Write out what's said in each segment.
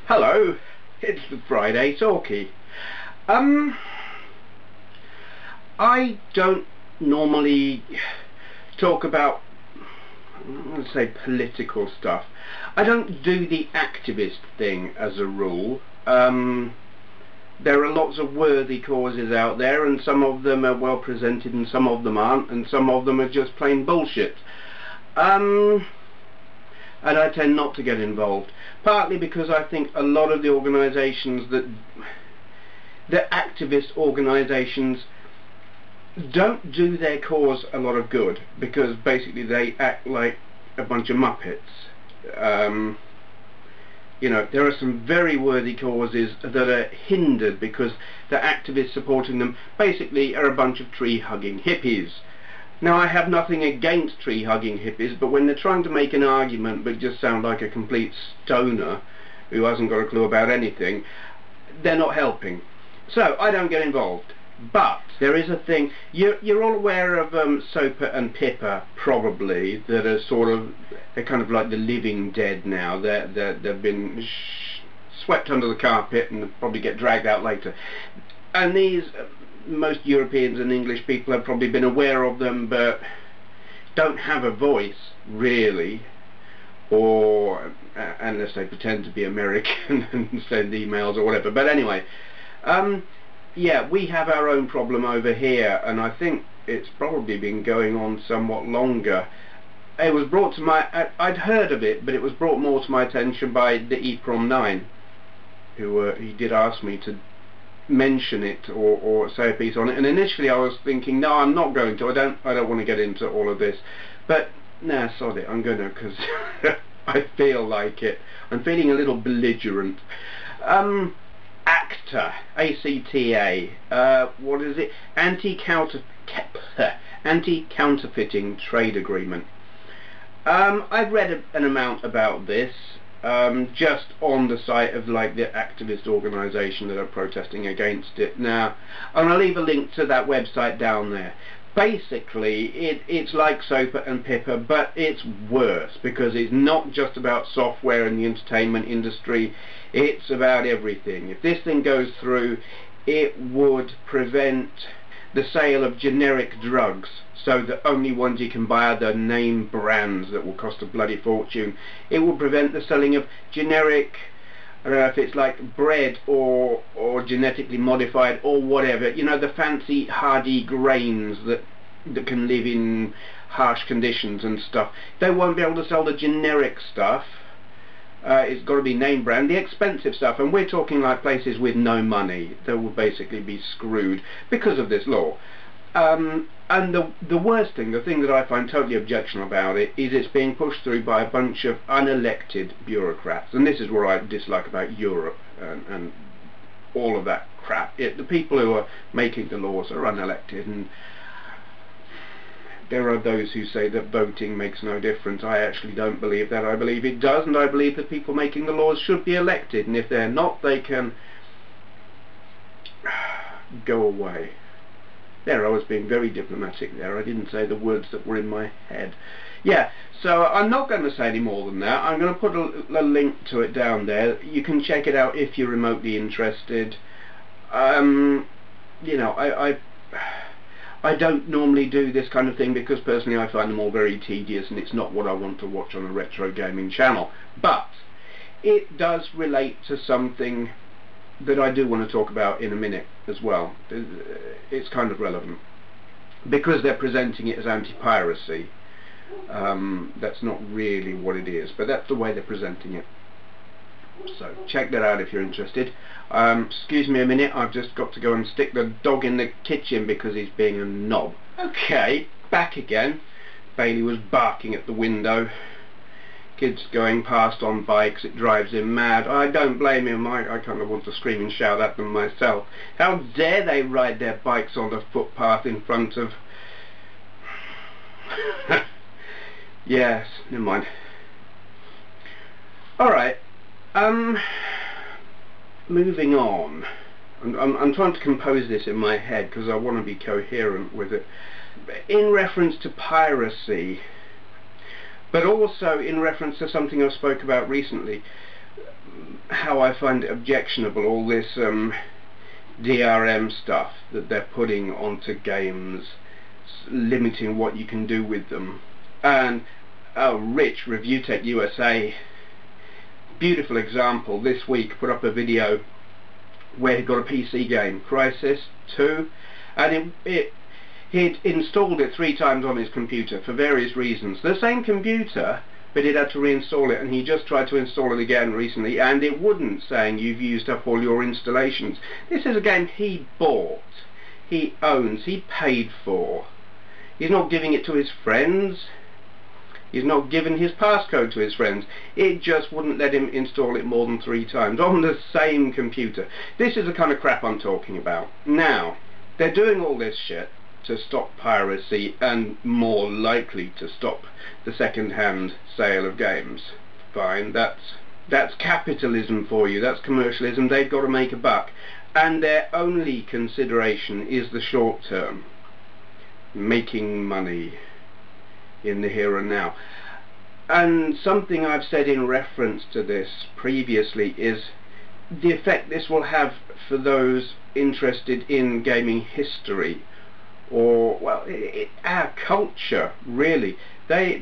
Hello, it's the Friday Talkie. I don't normally talk about, let's say, political stuff. I don't do the activist thing as a rule. There are lots of worthy causes out there, and some of them are well presented and some of them aren't, and some of them are just plain bullshit. And I tend not to get involved, partly because I think a lot of the organisations the activist organisations don't do their cause a lot of good, because basically they act like a bunch of muppets. You know, there are some very worthy causes that are hindered because the activists supporting them basically are a bunch of tree-hugging hippies. Now, I have nothing against tree-hugging hippies, but when they're trying to make an argument but just sound like a complete stoner who hasn't got a clue about anything, they're not helping. So, I don't get involved. But there is a thing, you're all aware of SOPA and PIPA, probably, that are they're kind of like the living dead now. They've been swept under the carpet and probably get dragged out later. And these, most Europeans and English people have probably been aware of them, but don't have a voice, really, or unless they pretend to be American and send emails or whatever. But anyway, yeah, we have our own problem over here, and I think it's probably been going on somewhat longer. It was brought to I'd heard of it, but it was brought more to my attention by the EPROM 9, who he did ask me to mention it or say a piece on it, and initially I was thinking, no, I'm not going to. I don't want to get into all of this, but nah, sod it, I'm going to, because I feel like it. I'm feeling a little belligerent. ACTA, A-C-T-A, what is it? Anti-counterfeiting trade agreement. I've read an amount about this, just on the site of like the activist organisation that are protesting against it now, and I'll leave a link to that website down there. Basically, it's like SOPA and PIPA, but it's worse, because it's not just about software and the entertainment industry, it's about everything. If this thing goes through, it would prevent the sale of generic drugs, so the only ones you can buy are the name brands that will cost a bloody fortune. It will prevent the selling of generic, I don't know if it's like bread or genetically modified or whatever, you know, the fancy hardy grains that can live in harsh conditions and stuff. They won't be able to sell the generic stuff. It's got to be name brand, the expensive stuff, and we're talking like places with no money. They will basically be screwed because of this law. And the worst thing, the thing that I find totally objectionable about it, is it's being pushed through by a bunch of unelected bureaucrats. And this is what I dislike about Europe and all of that crap. The people who are making the laws are unelected, and there are those who say that voting makes no difference. I actually don't believe that. I believe it does, and I believe that people making the laws should be elected, and if they're not, they can go away. There, I was being very diplomatic there. I didn't say the words that were in my head. Yeah, so I'm not going to say any more than that. I'm going to put a link to it down there. You can check it out if you're remotely interested. You know, I don't normally do this kind of thing because personally I find them all very tedious, and it's not what I want to watch on a retro gaming channel. But it does relate to something that I do want to talk about in a minute as well. It's kind of relevant because they're presenting it as anti-piracy. That's not really what it is, but that's the way they're presenting it. So check that out if you're interested. Excuse me a minute, I've just got to go and stick the dog in the kitchen because he's being a knob. Okay, back again. Bailey was barking at the window. Kids going past on bikes, it drives him mad. I don't blame him. I kind of want to scream and shout at them myself. How dare they ride their bikes on the footpath in front of... Yes, never mind. Alright, moving on. I'm trying to compose this in my head because I want to be coherent with it. In reference to piracy, but also in reference to something I spoke about recently, how I find it objectionable, all this DRM stuff that they're putting onto games, limiting what you can do with them. And Rich, ReviewTechUSA, beautiful example, this week put up a video where he got a PC game, Crisis 2, and he'd installed it 3 times on his computer for various reasons. The same computer, but he'd had to reinstall it, and he just tried to install it again recently, and it wouldn't, saying you've used up all your installations. This is a game he bought, he owns, he paid for. He's not giving it to his friends. He's not given his passcode to his friends. It just wouldn't let him install it more than 3 times on the same computer. This is the kind of crap I'm talking about. Now, they're doing all this shit to stop piracy and more likely to stop the second-hand sale of games. Fine, that's capitalism for you, that's commercialism. They've got to make a buck, and their only consideration is the short term, making money in the here and now. And something I've said in reference to this previously is the effect this will have for those interested in gaming history, or well, our culture really. They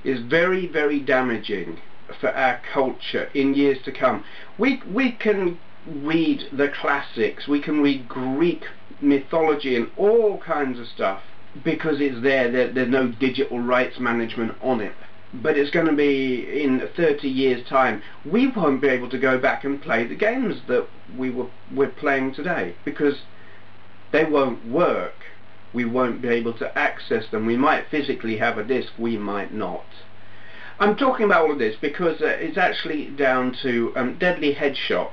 is very, very damaging for our culture in years to come. We can read the classics, we can read Greek mythology and all kinds of stuff because it's there's no digital rights management on it. But it's going to be in 30 years time, we won't be able to go back and play the games that we're playing today because they won't work. We won't be able to access them. We might physically have a disc, we might not. I'm talking about all of this because it's actually down to DdlyHeadshot,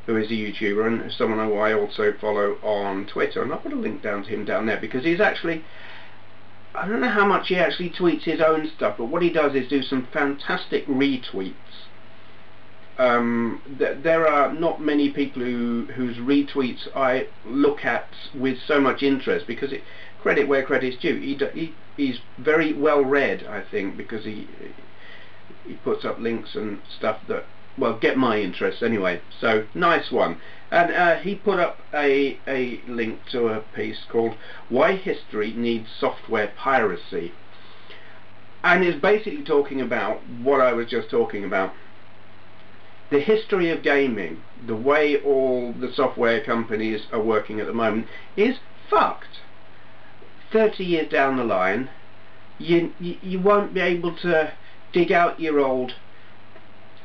who is a YouTuber and someone who I also follow on Twitter, and I'll put a link down to him down there because he's actually, I don't know how much he actually tweets his own stuff, but what he does is do some fantastic retweets. There are not many people whose retweets I look at with so much interest because credit where credit's due. He's very well read, I think, because he puts up links and stuff that, well, get my interest anyway. So nice one. And he put up a link to a piece called "Why History Needs Software Piracy," and is basically talking about what I was just talking about. The history of gaming, the way all the software companies are working at the moment, is fucked. 30 years down the line, you won't be able to dig out your old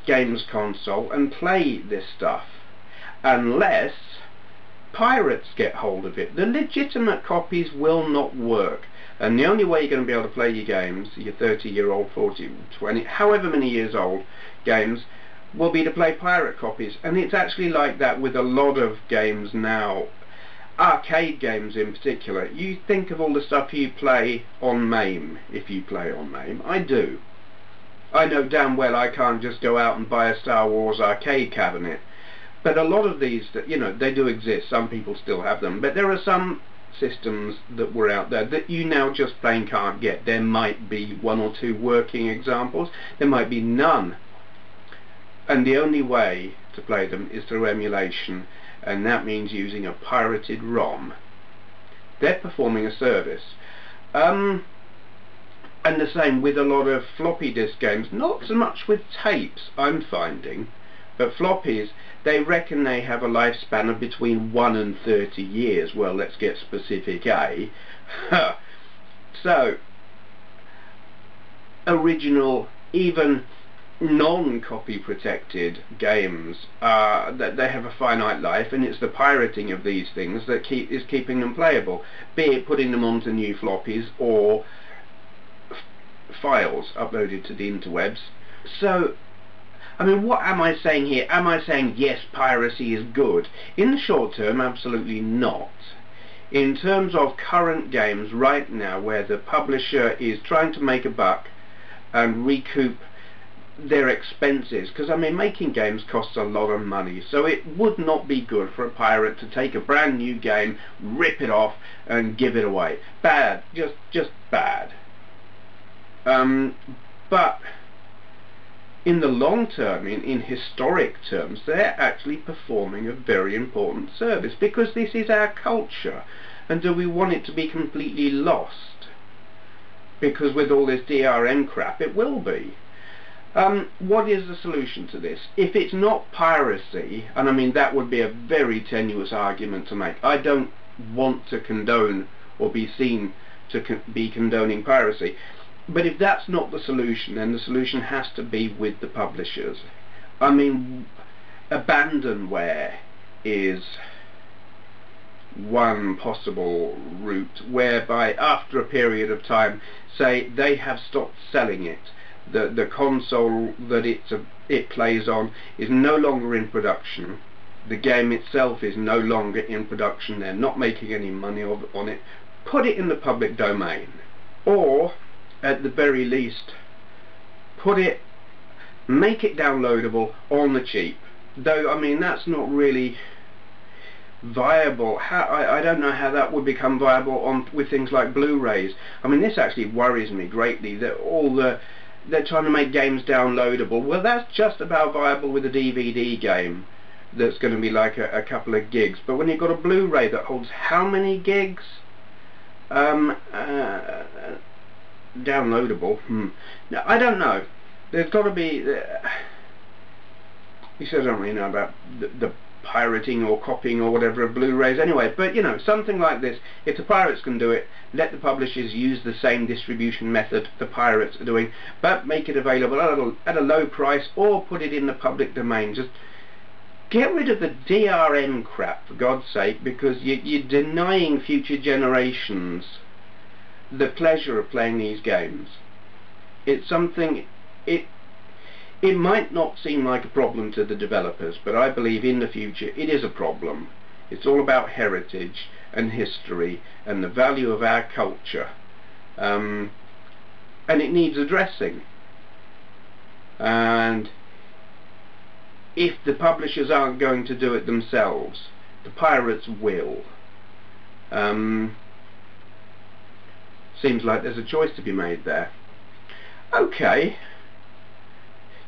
games console and play this stuff unless pirates get hold of it. The legitimate copies will not work, and the only way you're going to be able to play your games, your 30-year-old, 40, 20, however many years old games, will be to play pirate copies. And it's actually like that with a lot of games now, arcade games in particular. You think of all the stuff you play on MAME, if you play on MAME. I do. I know damn well I can't just go out and buy a Star Wars arcade cabinet. But a lot of these, you know, they do exist. Some people still have them. But there are some systems that were out there that you now just plain can't get. There might be 1 or 2 working examples. There might be none. And the only way to play them is through emulation, and that means using a pirated ROM. They're performing a service. And the same with a lot of floppy disk games, not so much with tapes, I'm finding, but floppies, they reckon they have a lifespan of between 1 and 30 years. Well, let's get specific, eh? So, original, even non-copy protected games, that they have a finite life, and it's the pirating of these things that is keeping them playable, be it putting them onto new floppies or files uploaded to the interwebs. So, I mean, what am I saying here? Am I saying yes, piracy is good? In the short term, absolutely not. In terms of current games right now, where the publisher is trying to make a buck and recoup their expenses, because I mean, making games costs a lot of money, so it would not be good for a pirate to take a brand new game, rip it off and give it away. Bad, just bad. But in the long term, in historic terms, they're actually performing a very important service, because this is our culture. And do we want it to be completely lost? Because with all this DRM crap, it will be. What is the solution to this? If it's not piracy, and I mean that would be a very tenuous argument to make. I don't want to condone or be seen to be condoning piracy. But if that's not the solution, then the solution has to be with the publishers. I mean, abandonware is one possible route, whereby after a period of time, say they have stopped selling it, the console that it plays on is no longer in production, the game itself is no longer in production, they're not making any money on it, put it in the public domain. Or at the very least, make it downloadable on the cheap. Though, I mean, that's not really viable. I don't know how that would become viable with things like Blu-rays. I mean, this actually worries me greatly, that they're trying to make games downloadable. Well, that's just about viable with a DVD game that's going to be like a couple of gigs. But when you've got a Blu-ray that holds how many gigs? Downloadable. Now, I don't know. There's got to be. You said I don't really know about the pirating or copying or whatever of Blu-rays anyway. But you know, something like this. If the pirates can do it, let the publishers use the same distribution method the pirates are doing, but make it available at a low price, or put it in the public domain. Just get rid of the DRM crap, for God's sake, because you're denying future generations the pleasure of playing these games. It's something, it might not seem like a problem to the developers, but I believe in the future it is a problem. It's all about heritage and history and the value of our culture, and it needs addressing. And if the publishers aren't going to do it themselves, the pirates will. Seems like there's a choice to be made there. Okay.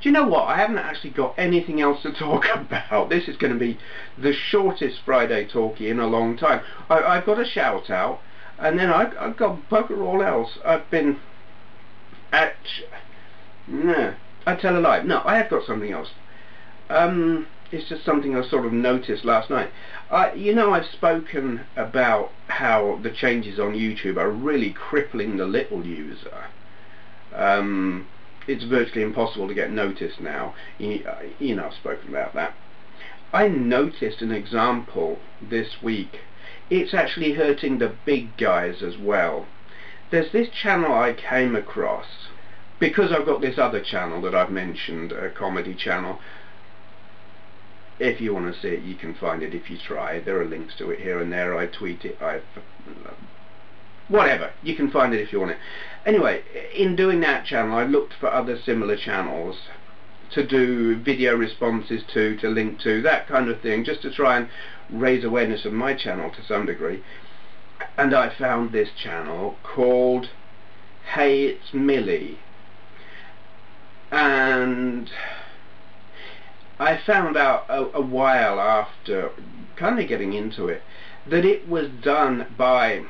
Do you know what? I haven't actually got anything else to talk about. This is going to be the shortest Friday Talkie in a long time. I've got a shout out, and then I've got bugger all else. I've been no, I tell a lie. No, I have got something else. It's just something I sort of noticed last night. You know, I've spoken about how the changes on YouTube are really crippling the little user. It's virtually impossible to get noticed now. You know, I've spoken about that. I noticed an example this week. It's actually hurting the big guys as well. There's this channel I came across, because I've got this other channel that I've mentioned, a comedy channel. If you want to see it, you can find it if you try. There are links to it here and there. I tweet it. Whatever. You can find it if you want it. Anyway, in doing that channel, I looked for other similar channels to do video responses to link to, that kind of thing, just to try and raise awareness of my channel to some degree. And I found this channel called Hey It's Millie. And I found out a while after kind of getting into it that it was done by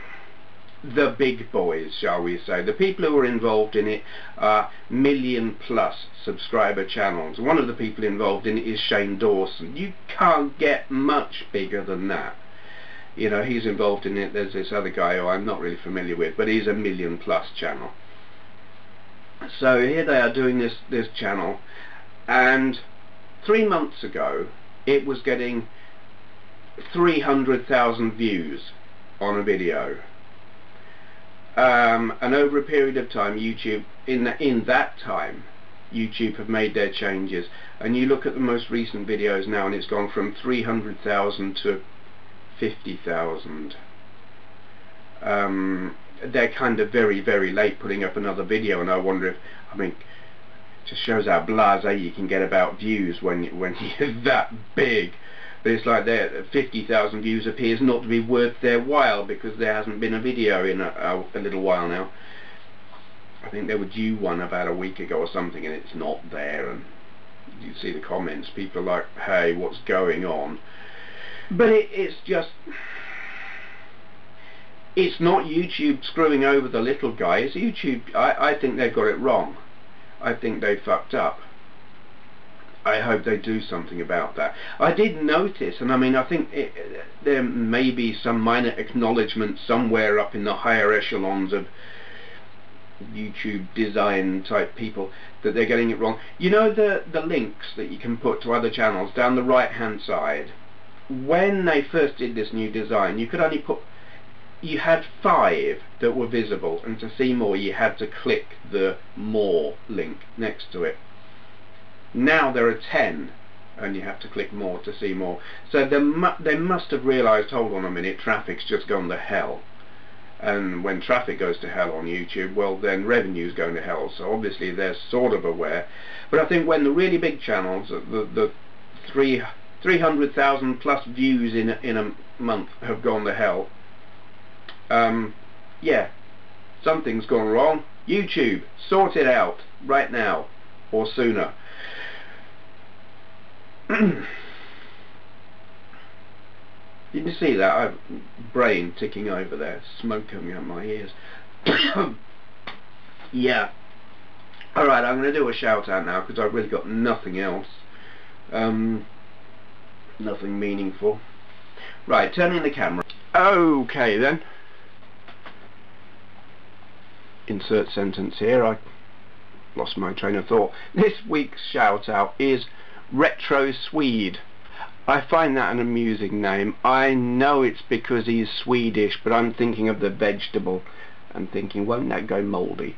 the big boys, shall we say. The people who are involved in it are million-plus subscriber channels. One of the people involved in it is Shane Dawson. You can't get much bigger than that. You know, he's involved in it. There's this other guy who I'm not really familiar with, but he's a million-plus channel. So here they are doing this channel, and 3 months ago it was getting 300,000 views on a video. And over a period of time, YouTube, in that time, YouTube have made their changes, and you look at the most recent videos now, and it's gone from 300,000 to 50,000. They're kind of very, very late putting up another video, and I wonder if, I mean, it just shows how blasé you can get about views when you're that big. But it's like 50,000 views appears not to be worth their while because there hasn't been a video in a little while now. I think they were due one about a week ago or something, and it's not there, and you see the comments, people are like, hey, what's going on? But it's just, it's not YouTube screwing over the little guy, it's YouTube. I think they've got it wrong. I think they fucked up. I hope they do something about that. I did notice, and I mean, I think there may be some minor acknowledgement somewhere up in the higher echelons of YouTube design type people that they're getting it wrong. You know the links that you can put to other channels down the right hand side? When they first did this new design, you could only put, you had 5 that were visible, and to see more you had to click the more link next to it. Now there are 10, and you have to click more to see more. So they must have realised, hold on a minute, traffic's just gone to hell. And when traffic goes to hell on YouTube, well then revenue's going to hell. So obviously they're sort of aware. But I think when the really big channels, the 300,000 plus views in a month have gone to hell, yeah, something's gone wrong. YouTube, sort it out right now or sooner. You can see that I've brain ticking over there, smoke coming out my ears. Yeah. Alright, I'm going to do a shout out now because I've really got nothing else. Nothing meaningful. Right, turning the camera. Okay then. Insert sentence here. I lost my train of thought. This week's shout out is retroswede. I find that an amusing name. I know it's because he's Swedish, but I'm thinking of the vegetable and thinking, won't that go mouldy?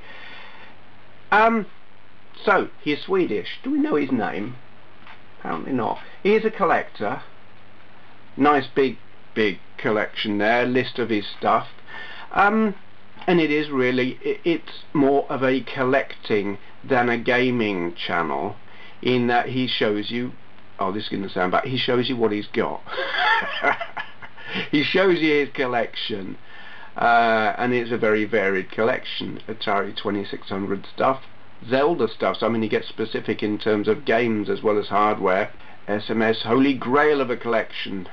So, he's Swedish. Do we know his name? Apparently not. He is a collector. Nice big collection there, list of his stuff. And it is really, it's more of a collecting than a gaming channel, in that he shows you, oh, this is going to sound bad, he shows you what he's got. He shows you his collection, and it's a very varied collection. Atari 2600 stuff, Zelda stuff, so I mean he gets specific in terms of games as well as hardware. SMS, holy grail of a collection.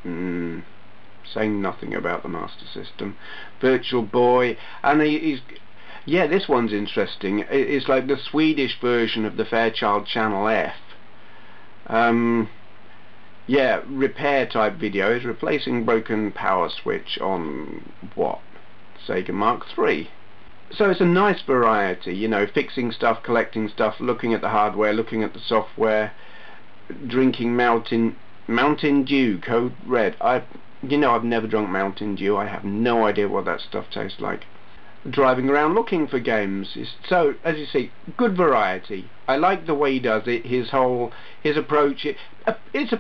Saying nothing about the Master System. Virtual Boy, and he's, yeah, this one's interesting. It's like the Swedish version of the Fairchild Channel F. Yeah, repair type videos, replacing broken power switch on what? Sega Mark III. So it's a nice variety, you know, fixing stuff, collecting stuff, looking at the hardware, looking at the software, drinking Mountain Dew, Code Red. You know, I've never drunk Mountain Dew. I have no idea what that stuff tastes like. Driving around looking for games. So, as you see, good variety. I like the way he does it, his approach. It's a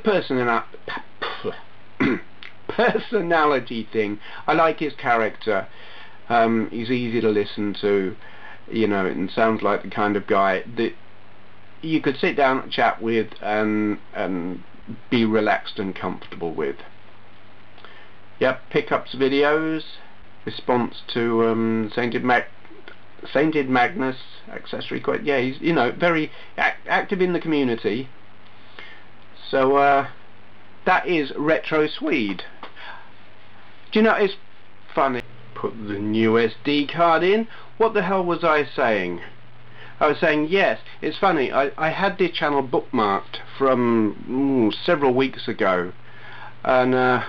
personality thing. I like his character. He's easy to listen to, you know, and sounds like the kind of guy that you could sit down and chat with and be relaxed and comfortable with. Yep, pickups videos, response to Sainted Magnus, accessory quite, yeah, he's, you know, very active in the community. So that is retroswede. Do you know, it's funny, put the new SD card in. What the hell was I saying? I was saying, yes, it's funny, I had the channel bookmarked from several weeks ago, and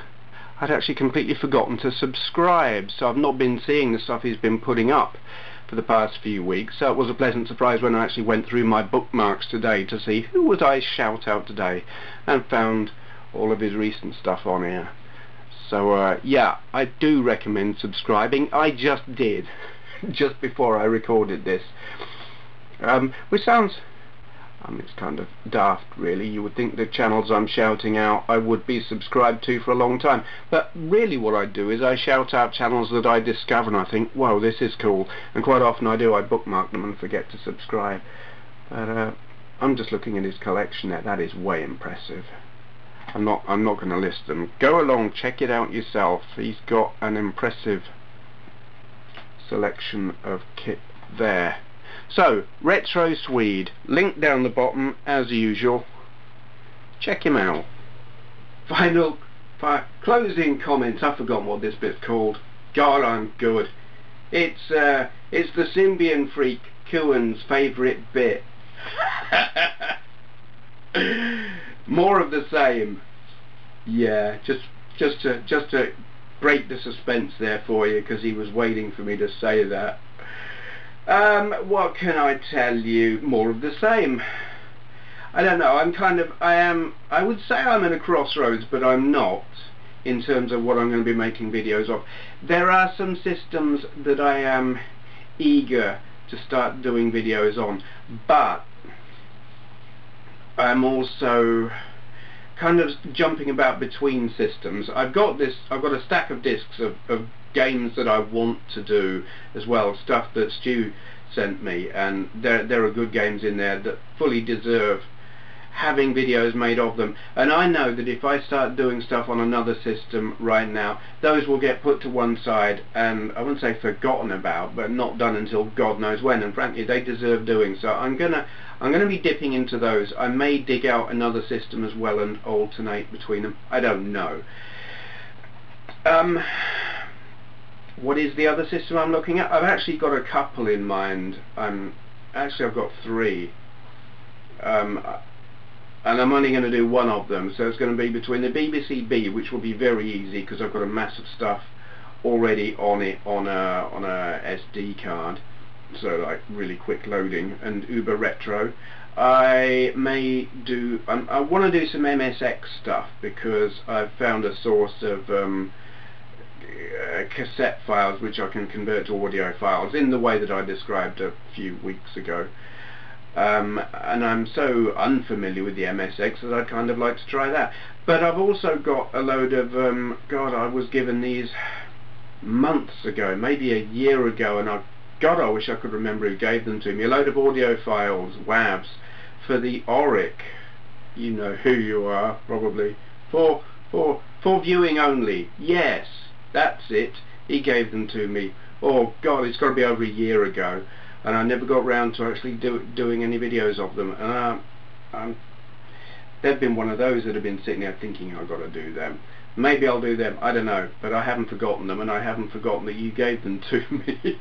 I'd actually completely forgotten to subscribe, so I've not been seeing the stuff he's been putting up for the past few weeks. So it was a pleasant surprise when I actually went through my bookmarks today to see who would I shout out today, and found all of his recent stuff on here. So yeah, I do recommend subscribing. I just did, just before I recorded this. Which sounds, it's kind of daft really. You would think the channels I'm shouting out I would be subscribed to for a long time, but really what I do is I shout out channels that I discover and I think, whoa, this is cool, and quite often I bookmark them and forget to subscribe. But I'm just looking at his collection there. That is way impressive. I'm not going to list them. Go along, check it out yourself. He's got an impressive selection of kit there. So, retroswede, link down the bottom as usual. Check him out. Closing comments. I've forgotten what this bit's called. God, I'm good. It's the Symbian freak Kuhn's favourite bit. More of the same. Yeah, just to break the suspense there for you, because he was waiting for me to say that. What can I tell you? More of the same. I don't know, I would say I'm at a crossroads, but I'm not, in terms of what I'm going to be making videos of. There are some systems that I am eager to start doing videos on, but I'm also kind of jumping about between systems. I've got a stack of discs of games that I want to do as well, stuff that Stu sent me, and there are good games in there that fully deserve having videos made of them. And I know that if I start doing stuff on another system right now, those will get put to one side and I wouldn't say forgotten about, but not done until God knows when, and frankly they deserve doing. So I'm gonna be dipping into those. I may dig out another system as well and alternate between them. I don't know. What is the other system I'm looking at? I've actually got a couple in mind. Actually I've got three. And I'm only going to do one of them, so it's going to be between the BBC B, which will be very easy because I've got a mass of stuff already on it on a SD card, so like really quick loading, and Uber Retro. I want to do some MSX stuff because I've found a source of cassette files which I can convert to audio files in the way that I described a few weeks ago. And I'm so unfamiliar with the MSX that I'd kind of like to try that. But I've also got a load of, God, I was given these months ago, maybe a year ago, and I wish I could remember who gave them to me. A load of audio files, WAVs, for the Auric. You know who you are, probably. For viewing only. Yes, that's it. He gave them to me. Oh God, it's got to be over a year ago. And I never got round to actually doing any videos of them. And they've been one of those that have been sitting there thinking I've got to do them. Maybe I'll do them, I don't know. But I haven't forgotten them, and I haven't forgotten that you gave them to me.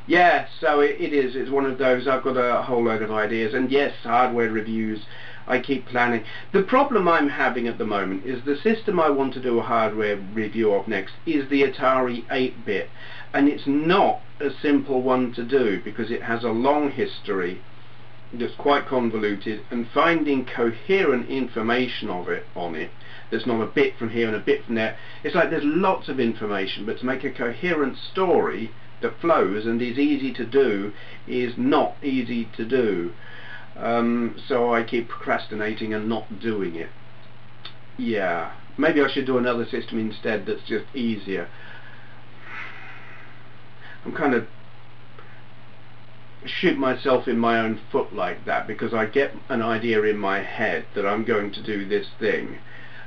Yeah, so it's one of those. I've got a whole load of ideas. And yes, hardware reviews, I keep planning. The problem I'm having at the moment is the system I want to do a hardware review of next is the Atari 8-bit. And it's not a simple one to do because it has a long history that's quite convoluted, and finding coherent information on it there's not a bit from here and a bit from there. It's like there's lots of information, but to make a coherent story that flows and is easy to do is not easy to do. So I keep procrastinating and not doing it. Yeah, maybe I should do another system instead that's just easier. I'm kind of shoot myself in my own foot like that because I get an idea in my head that I'm going to do this thing,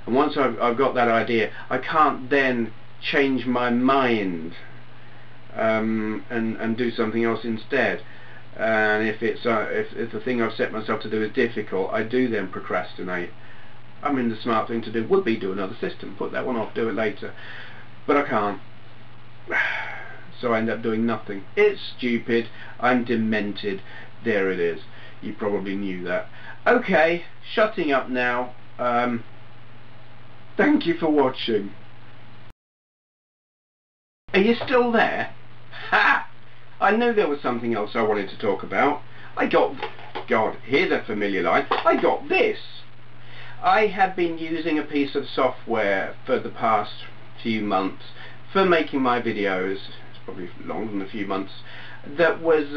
and once I've got that idea, I can't then change my mind and do something else instead. And if the thing I've set myself to do is difficult, I do then procrastinate. I mean, the smart thing to do would be do another system, put that one off, do it later, but I can't. So I end up doing nothing. It's stupid. I'm demented. There it is. You probably knew that. Okay, shutting up now. Thank you for watching. Are you still there? Ha! I knew there was something else I wanted to talk about. God, here's a familiar line. I got this. I have been using a piece of software for the past few months for making my videos. Probably longer than a few months, that was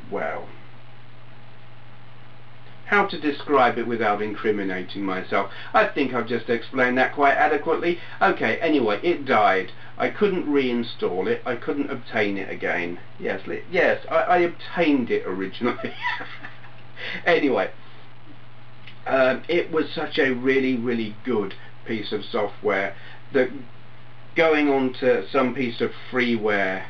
well, how to describe it without incriminating myself? I think I've just explained that quite adequately. Okay, anyway, it died. I couldn't reinstall it. I couldn't obtain it again. Yes, I obtained it originally. Anyway, it was such a really good piece of software that going on to some piece of freeware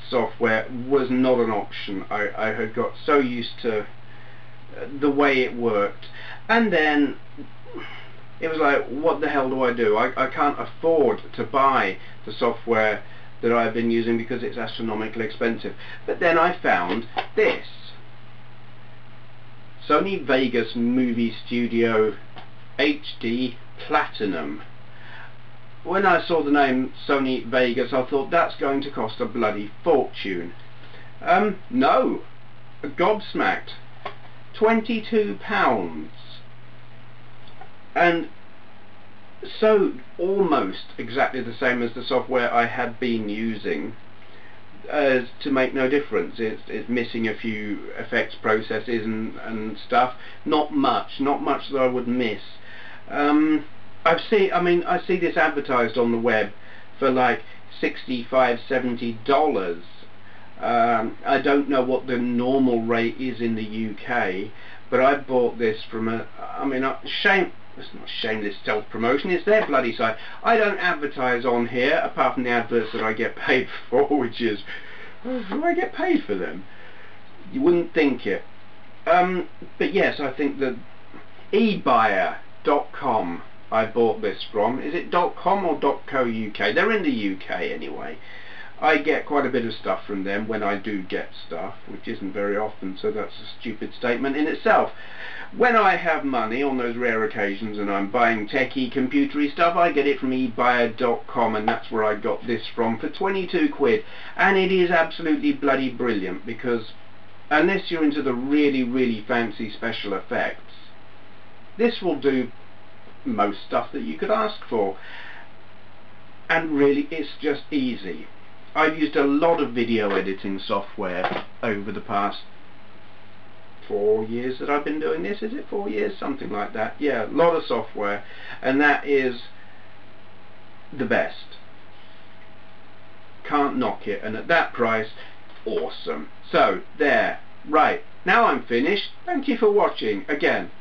software was not an option. I had got so used to the way it worked, and then it was like, what the hell do I do? I can't afford to buy the software that I've been using because it's astronomically expensive. But then I found this Sony Vegas Movie Studio HD Platinum. When I saw the name Sony Vegas, I thought that's going to cost a bloody fortune. No, gobsmacked. £22, and so almost exactly the same as the software I had been using, as to make no difference. It's missing a few effects processes and stuff. Not much that I would miss. I see this advertised on the web for like $65–70. I don't know what the normal rate is in the UK, but I bought this from it's not shameless self-promotion, it's their bloody site. I don't advertise on here, apart from the adverts that I get paid for, which is, do I get paid for them? You wouldn't think it. But yes, I think that ebuyer.com I bought this from. Is it .com or .co.uk? They're in the UK anyway. I get quite a bit of stuff from them when I do get stuff, which isn't very often, so that's a stupid statement in itself. When I have money on those rare occasions and I'm buying techie, computery stuff, I get it from ebuyer.com, and that's where I got this from for 22 quid. And it is absolutely bloody brilliant, because unless you're into the really, really fancy special effects, this will do most stuff that you could ask for. And really, it's just easy. I've used a lot of video editing software over the past 4 years that I've been doing this. Is it 4 years? Something like that. Yeah, a lot of software, and that is the best. Can't knock it, and at that price, awesome. So, there. Right, now I'm finished. Thank you for watching. Again,